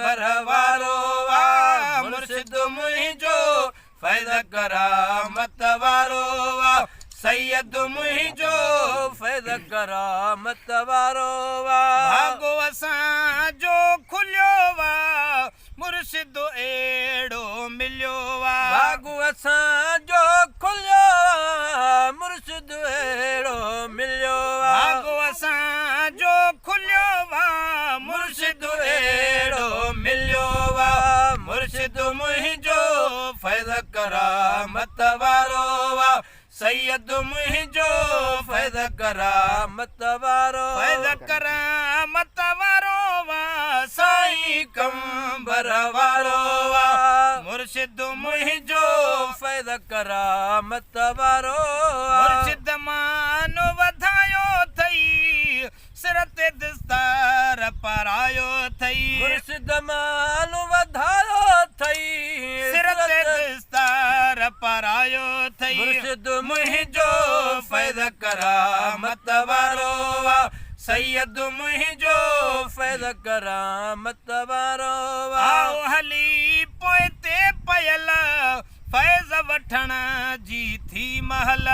भरवारो वाह मुर्शिद मुंहिंजो फैज़ करामत वारो वाह सैयद मुंहिंजो फैज़ करामत वारो वाह भागो असांजो खुलियो वाह मुर्शिद एड़ो मिलियो वाह भागो असांजो खुलियो मुर्शिद एड़ो मिलियो भागो असांजो खुलियो वाह मुर्शिद एड़ो मिलियो वाह मुर्शिद मुंहिंजो फैज़ करामत वारो वाह सैयद मुंहिंजो फैज़ करामत वारो फैज़ करामत वारो वाह साईं कंबर वारो वाह मुर्शिद मुंहिंजो फैज़ करामत वारो मुर्शिद मानो वधायो थई सिर ते दस्तार पारायो थई मुर्शिद मानो वधायो थई सिर ते दस्तार पारायो थई मुर्शिद मुंहिंजो फैज़ करामत वारो वाह सैयद मुंहिंजो फैज़ करामत वारो वाह हली पोइते पयल फैज़ वठण जी थी महल